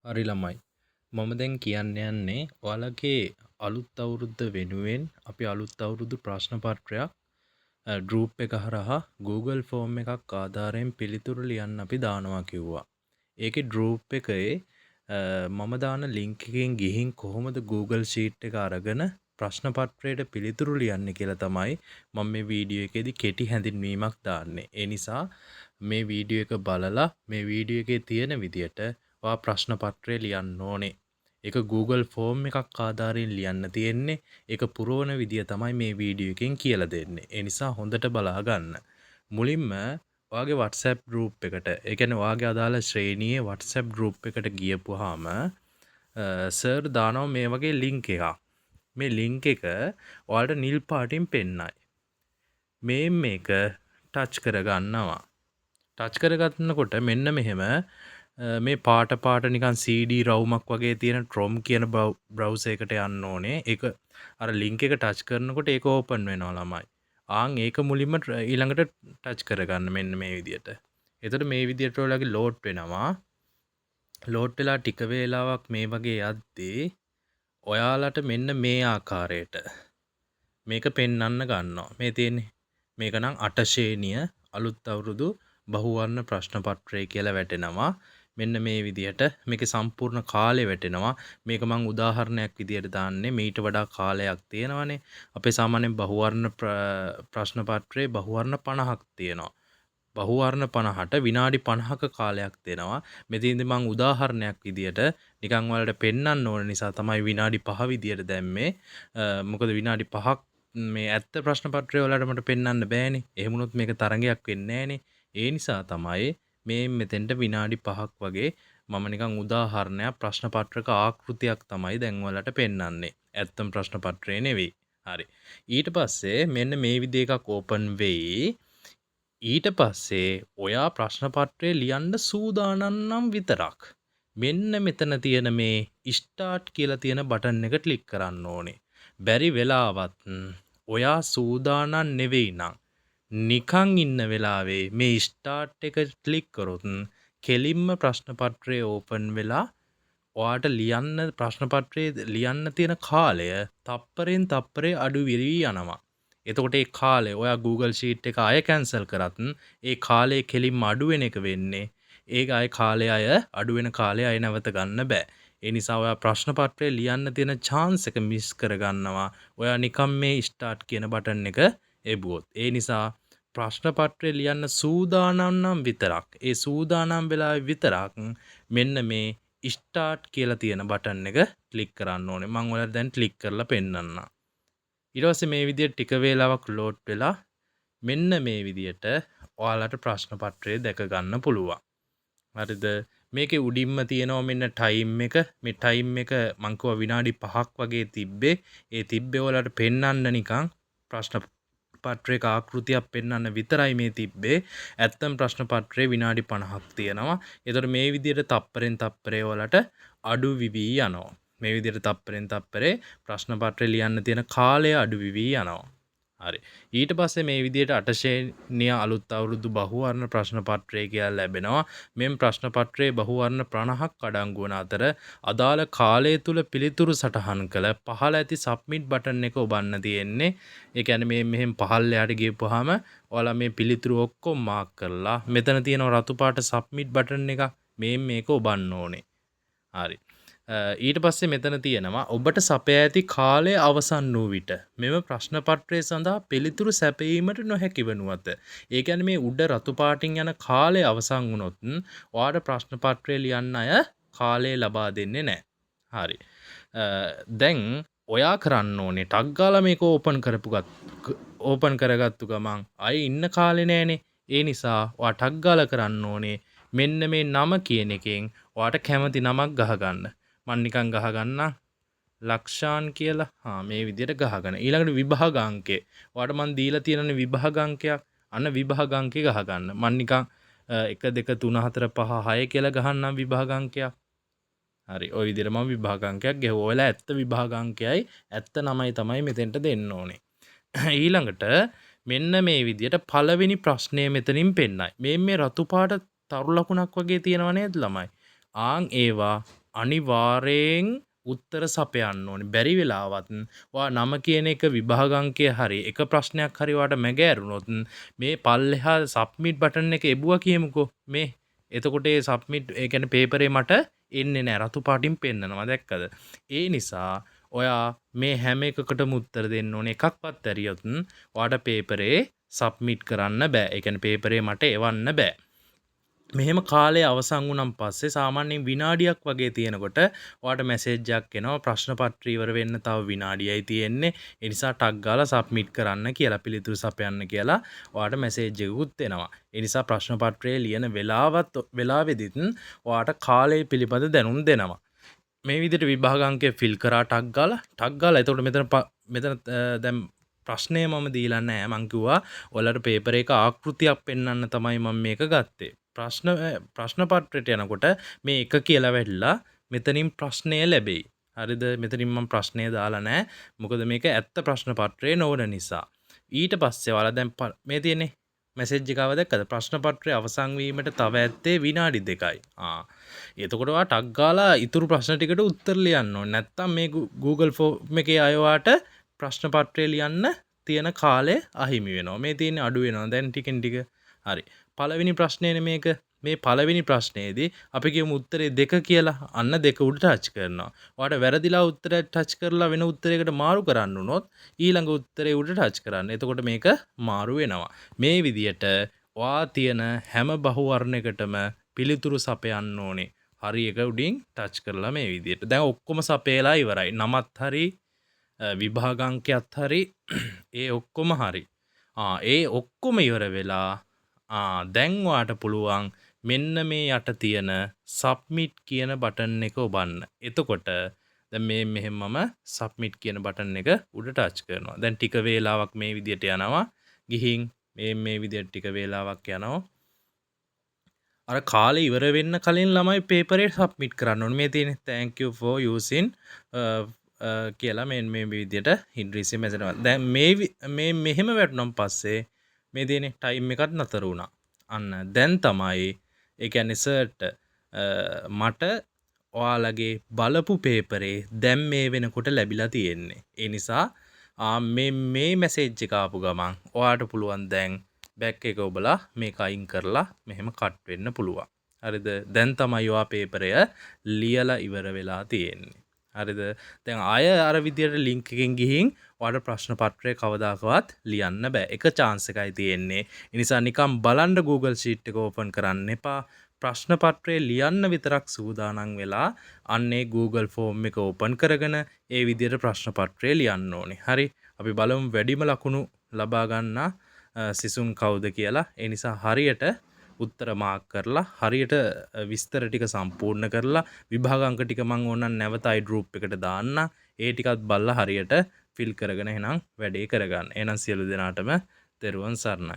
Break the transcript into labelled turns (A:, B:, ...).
A: හරි ළමයි. මම දැන් කියන්න යන්නේ ඔයාලගේ අලුත් අවුරුද්ද වෙනුවෙන් අපි අලුත් අවුරුදු ප්‍රශ්න පත්‍රයක් ගෲප් එක හරහා Google ෆෝම් එකක් ආධාරයෙන් පිළිතුරු ලියන්න අපි දානවා කිව්වා. ඒකේ ගෲප් එකේ මම දාන ලින්ක් එකෙන් ගිහින් කොහොමද Google Sheet එක අරගෙන ප්‍රශ්න පත්‍රයට පිළිතුරු ලියන්නේ කියලා තමයි මම මේ වීඩියෝ එකේදී කෙටි හැඳින්වීමක් දාන්නේ. ඒ නිසා මේ වීඩියෝ එක බලලා මේ වීඩියෝ එකේ තියෙන විදියට ඔයා ප්‍රශ්න පත්‍රය ලියන්න ඕනේ. ඒක Google ෆෝම් එකක් ආධාරයෙන් ලියන්න තියෙන්නේ. ඒක පුරවන විදිය තමයි මේ වීඩියෝ එකෙන් කියලා දෙන්නේ. ඒ නිසා හොඳට බලා ගන්න. මුලින්ම ඔයාගේ WhatsApp group එකට, ඒ කියන්නේ ඔයාගේ අදාළ ශ්‍රේණියේ WhatsApp group එකට ගියපුවාම සර් දානවා මේ වගේ link එකක්. මේ link එක ඔයාලට නිල් පාටින් පෙන්නයි. මේක ටච් කරගන්නවා. ටච් කරගන්නකොට මෙන්න මෙහෙම මේ පාට නිකන් CD රවුමක් වගේ තියෙන Chrome කියන බ්‍රවුසර් එකට යන්න ඕනේ. ඒක අර link එක ටච් කරනකොට ඒක ඕපන් වෙනවා ළමයි. ඒක මුලින්ම ඊළඟට ටච් කරගන්න මෙන්න මේ විදියට. එතකොට මේ විදියට ඔයාලගේ ලෝඩ් වෙනවා. ලෝඩ් වෙලා ටික වේලාවක් මේ වගේ යද්දී ඔයාලට මෙන්න මේ ආකාරයට මේක පෙන්වන්න ගන්නවා. මේ තියෙන්නේ මේක නම් 8 ශ්‍රේණිය අලුත් අවුරුදු බහුවර්ණ ප්‍රශ්න පත්‍රය කියලා වැටෙනවා. මෙන්න මේ විදිහට මේකේ සම්පූර්ණ කාලය වැටෙනවා. මේක මම උදාහරණයක් විදියට දාන්නේ. මීට වඩා කාලයක් තියෙනවානේ. අපේ සාමාන්‍යයෙන් බහුවර්ණ ප්‍රශ්න පත්‍රයේ බහුවර්ණ 50ක් තියෙනවා. බහුවර්ණ 50ට විනාඩි 50ක කාලයක් දෙනවා. මෙතනදී මම උදාහරණයක් විදියට නිකන් ඔයාලට පෙන්වන්න ඕන නිසා තමයි විනාඩි 5 විදියට දැම්මේ. මොකද විනාඩි 5ක් මේ ඇත්ත ප්‍රශ්න පත්‍රය වලට මට පෙන්වන්න බෑනේ. එහෙම වුණොත් මේක තරගයක් වෙන්නේ නෑනේ. ඒ නිසා තමයි මේ මෙතෙන්ට විනාඩි 5ක් වගේ මම නිකන් උදාහරණයක් ප්‍රශ්න පත්‍රක ආකෘතියක් තමයි දැන් ඔයාලට පෙන්වන්නේ. ඇත්තම ප්‍රශ්න පත්‍රය නෙවෙයි. හරි. ඊට පස්සේ මෙන්න මේ විදිහ එකක් ඕපන් වෙයි. ඊට පස්සේ ඔයා ප්‍රශ්න පත්‍රය ලියන්න සූදානම් නම් විතරක් මෙන්න මෙතන තියෙන මේ ස්ටාර්ට් කියලා තියෙන බටන් එක ක්ලික් කරන්න ඕනේ. බැරි වෙලාවත් ඔයා සූදානම් නෙවෙයි නම් නිකන් ඉන්න වෙලාවේ මේ ස්ටාර්ට් එක ක්ලික් කරොත් කෙලින්ම ප්‍රශ්න පත්‍රය ඕපන් වෙලා ඔයාට ලියන්න ප්‍රශ්න පත්‍රයේ ලියන්න තියෙන කාලය තප්පරෙන් තප්පරේ අඩු වෙවි යනවා. එතකොට ඒ කාලය ඔයා Google Sheet එක ආයෙ කැන්සල් කරත් ඒ කාලය කෙලින්ම අඩු වෙන එක වෙන්නේ. ඒක ආයෙ කාලය අඩු වෙන කාලය ආයෙ නැවත ගන්න බෑ. ඒ නිසා ඔයා ප්‍රශ්න පත්‍රය ලියන්න තියෙන chance එක මිස් කරගන්නවා. ඔයා නිකම් මේ start කියන බටන් එක එබුවොත්. ඒ නිසා ප්‍රශ්න පත්‍රය ලියන්න සූදානම් නම් විතරක් ඒ සූදානම් වෙලාවේ විතරක් මෙන්න මේ start කියලා තියෙන බටන් එක ක්ලික් කරන්න ඕනේ. මම ඔයාලට දැන් ක්ලික් කරලා පෙන්නන්නම්. ඊට පස්සේ මේ විදිහට ටික වේලාවක් ලෝඩ් වෙලා මෙන්න මේ විදිහට ඔයාලට ප්‍රශ්න පත්‍රය දැක ගන්න පුළුවන්. හරිද? මේකේ උඩින්ම තියෙනවා මෙන්න ටයිම් එක. මේ ටයිම් එක මං කිව්වා විනාඩි 5ක් වගේ තිබ්බේ. ඒ තිබ්බේ ඔයාලට පෙන්වන්න නිකන් ප්‍රශ්න පත්‍රයක ආකෘතියක් පෙන්වන්න විතරයි මේ තිබ්බේ. ඇත්තම ප්‍රශ්න පත්‍රයේ විනාඩි 50ක් තියෙනවා. ඒතර මේ විදිහට තප්පරෙන් තප්පරේ ඔයාලට අඩු විවි යනවා. මේ විදිහට තප්පරෙන් තප්පරේ ප්‍රශ්න පත්‍රය ලියන්න තියෙන කාලය අඩු විවි යනවා. හරි. ඊට පස්සේ මේ විදිහට 8 ශ්‍රේණිය අලුත් අවුරුදු බහුවර්ණ ප්‍රශ්න පත්‍රය කියලා ලැබෙනවා. මෙම් ප්‍රශ්න පත්‍රයේ බහුවර්ණ 50ක් අඩංගු වන අතර අදාළ කාලය තුල පිළිතුරු සටහන් කළ පහළ ඇති සබ්මිට් බටන් එක ඔබන්න තියෙන්නේ. ඒ කියන්නේ මේ මෙහෙම පහළ යට ගියපුවාම ඔයාලා මේ පිළිතුරු ඔක්කොම මාක් කරලා මෙතන තියෙන රතු පාට සබ්මිට් බටන් එක මේක ඔබන්න ඕනේ. හරි. ඊට පස්සේ මෙතන තියෙනවා ඔබට සපයා ඇති කාලය අවසන් වූ විට මෙම ප්‍රශ්න පත්‍රය සඳහා පිළිතුරු සැපයීමට නොහැකි වනුවත. ඒ කියන්නේ මේ උඩ රතු පාටින් යන කාලය අවසන් වුණොත් ඔයාලට ප්‍රශ්න පත්‍රය ලියන්න අය කාලය ලබා දෙන්නේ නැහැ. හරි. දැන් ඔයා කරන්න ඕනේ ටක් ගාලා මේක ඕපන් කරගත්තු ගමන් අය ඉන්න කාලේ නෑනේ. ඒ නිසා ඔයා ටක් ගාලා කරන්න ඕනේ මෙන්න මේ නම කියන එකෙන් ඔයාට කැමති නමක් ගහගන්න. මම නිකන් ගහගන්න ලක්ෂාන් කියලා. මේ විදිහට ගහගන්න. ඊළඟට විභාග අංකය. ඔයාලට මම දීලා තියෙනනේ විභාග අංකයක්. අන්න විභාග අංකය ගහගන්න. මම නිකන් 1 2 3 4 5 6 කියලා ගහන්නම් විභාග අංකයක්. හරි. ওই විදිහට මම විභාග අංකයක් ගෙවුවා. ඔයාලා ඇත්ත විභාග අංකයයි ඇත්ත නමයි තමයි මෙතෙන්ට දෙන්න ඕනේ. ඊළඟට මෙන්න මේ විදිහට පළවෙනි ප්‍රශ්නය මෙතනින් පෙන්නයි. මේ රතු පාට තරු ලකුණක් වගේ තියෙනව නේද ළමයි? ඒවා අනිවාර්යෙන් උත්තර සපයන්න ඕනේ. බැරි වෙලාවත් ඔයා නම කියන එක විභාග අංකය හරි එක ප්‍රශ්නයක් හරි ඔයාට මැගෑරුණොත් මේ පල්ලෙහා සබ්මිට් බටන් එක එබුවා කියමුකෝ. මේ එතකොට ඒ සබ්මිට් ඒ කියන්නේ පේපරේ මට එන්නේ නැහැ. රතු පාටින් පෙන්නනවා. දැක්කද? ඒ නිසා ඔයා මේ හැම එකකටම උත්තර දෙන්න ඕනේ. එකක්වත් ඇරියොත් ඔයාට පේපරේ සබ්මිට් කරන්න බෑ. ඒ කියන්නේ පේපරේ මට එවන්න බෑ. මෙහෙම කාලය අවසන් වුණන් පස්සේ සාමාන්‍යයෙන් විනාඩියක් වගේ තියෙනකොට ඔයාට මැසේජ් එකක් එනවා ප්‍රශ්න පත්‍රය ඉවර වෙන්න තව විනාඩියයි තියෙන්නේ. ඒ නිසා ටක් ගාලා සබ්මිට් කරන්න කියලා පිළිතුරු සපයන්න කියලා ඔයාට මැසේජ් එකකුත් එනවා. ඒ නිසා ප්‍රශ්න පත්‍රය ලියන වෙලාවෙදිත් ඔයාට කාලය පිළිබඳ දැනුම් දෙනවා. මේ විදිහට විභාග අංකය ෆිල් කරා ටක් ගාලා එතකොට මෙතන දැන් ප්‍රශ්නය මම දීලා නැහැ. මං කිව්වා ඔයාලට පේපර් එක ආකෘතියක් පෙන්වන්න තමයි මම මේක ගත්තේ. ප්‍රශ්න පත්‍රයට යනකොට මේ එක කියලා වැටලා මෙතනින් ප්‍රශ්නය ලැබෙයි. හරිද? මෙතනින් මම ප්‍රශ්නය දාලා නැහැ. මොකද මේක ඇත්ත ප්‍රශ්න පත්‍රය නොවන නිසා. ඊට පස්සේ ඔයාලා දැන් මේ තියෙන්නේ මැසේජ් එකව දැක්කද? ප්‍රශ්න පත්‍රය අවසන් වීමට තව ඇත්තේ විනාඩි 2යි. එතකොට ඔයා ටක් ගාලා ඉතුරු ප්‍රශ්න ටිකට උත්තර ලියන්න ඕනේ. නැත්තම් මේ Google ෆෝම් එකේ අයවාට ප්‍රශ්න පත්‍රය ලියන්න තියෙන කාලය අහිමි වෙනවා. මේ තියෙන අඩු වෙනවා. දැන් ටිකෙන් ටික හරි. පළවෙනි ප්‍රශ්නේනේ මේක. මේ පළවෙනි ප්‍රශ්නේදී අපි කියමු උත්තරේ 2 කියලා. අන්න 2 උඩ ටච් කරනවා. ඔයාට වැරදිලා උත්තරය ටච් කරලා වෙන උත්තරයකට මාරු කරන්න උනොත් ඊළඟ උත්තරේ උඩ ටච් කරන්න. එතකොට මේක මාරු වෙනවා. මේ විදියට ඔයා තියෙන හැම බහුවර්ණයකටම පිළිතුරු සපයන්න ඕනේ. හරි එක උඩින් ටච් කරලා මේ විදියට. දැන් ඔක්කොම සපයලා ඉවරයි. නමත් හරි විභාග අංකයත් හරි ඒ ඔක්කොම හරි. ඒ ඔක්කොම ඉවර වෙලා දැන් ඔයාට පුළුවන් මෙන්න මේ යට තියෙන සබ්මිට් කියන බටන් එක ඔබන්න. එතකොට දැන් මෙහෙම මම සබ්මිට් කියන බටන් එක උඩ ටච් කරනවා. දැන් ටික වේලාවක් මේ විදියට යනවා. ගිහින් මේ විදියට ටික වේලාවක් යනවා. අර කාලේ ඉවර වෙන්න කලින් ළමයි පේපරේ සබ්මිට් කරන්න ඕනේ. මේ තියෙන්නේ thank you for using කියලා මේ විදියට හින්ඩ්‍රීසි මැසේජ්. දැන් මේ මෙහෙම වැටුණන් පස්සේ මේ තියෙන්නේ ටයිම් එකත් නතර වුණා. අන්න දැන් තමයි ඒ කියන්නේ සර්ට මට ඔයාලගේ බලපු පේපරේ දැන් මේ වෙනකොට ලැබිලා තියෙන්නේ. ඒ නිසා මේ මැසේජ් එක ආපු ගමන් ඔයාට පුළුවන් දැන් බැක් එක ඔබලා මේක අයින් කරලා මෙහෙම කට් වෙන්න පුළුවන්. හරිද? දැන් තමයි ඔයා පේපරය ලියලා ඉවර වෙලා තියෙන්නේ. හරිද? දැන් ආය අර විදියට ලින්ක් එකෙන් ගිහින් ඔයාලට ප්‍රශ්න පත්‍රය කවදාකවත් ලියන්න බෑ. එක chance එකයි තියෙන්නේ. ඒ නිසා නිකන් බලන්න Google Sheet එක open කරන්න එපා. ප්‍රශ්න පත්‍රය ලියන්න විතරක් සූදානම් වෙලා අන්නේ Google form එක open කරගෙන ඒ විදියට ප්‍රශ්න පත්‍රය ලියන්න ඕනේ. හරි? අපි බලමු වැඩිම ලකුණු ලබා ගන්න සිසුන් කවුද කියලා. ඒ නිසා හරියට උත්තර මාක් කරලා හරියට විස්තර ටික සම්පූර්ණ කරලා විභාග අංක ටික මම ඕනනම් නැවත iDrop එකට දාන්න. ඒ ටිකත් බලලා හරියට ෆිල් කරගෙන එහෙනම් වැඩේ කරගන්න. එහෙනම් සියලු දෙනාටම තෙරුවන් සරණයි.